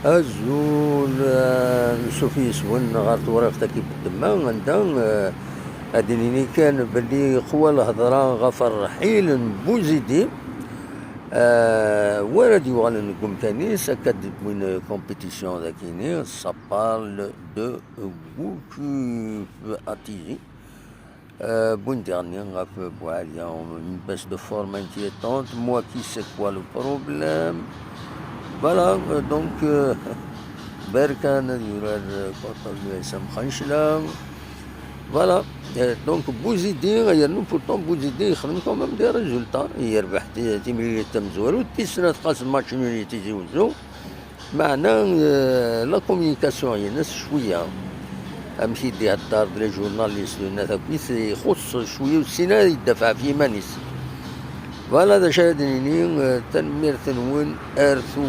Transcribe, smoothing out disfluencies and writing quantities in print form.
الزول نشوف يسون غير ورقة كيف الدماغ عندها أديني كان بلي قوى الهضرة غفر رحيل بوزيدي ورد يوغال نقوم تاني سكاد من كومبيتيسيون ذاكيني ça parle de beaucoup attigé. Bon dernier, il y a une baisse de forme inquiétante. Moi qui sais quoi le problème. Voilà, donc Berkan, Sam Khanchla. Voilà, donc Bouzidi, nous pourtant Bouzidi, il a quand même des résultats. Il a fait des milliers de temzouarou, puis il a fait match nul تيجي وزو. معناه la communication هي ناس شوية. أمشي دي هالدار لي جورناليست والناس بيس يخص شوية والسينا يدفع في مانيس. فوالا هذا شاهدني تنمير تنون أرثو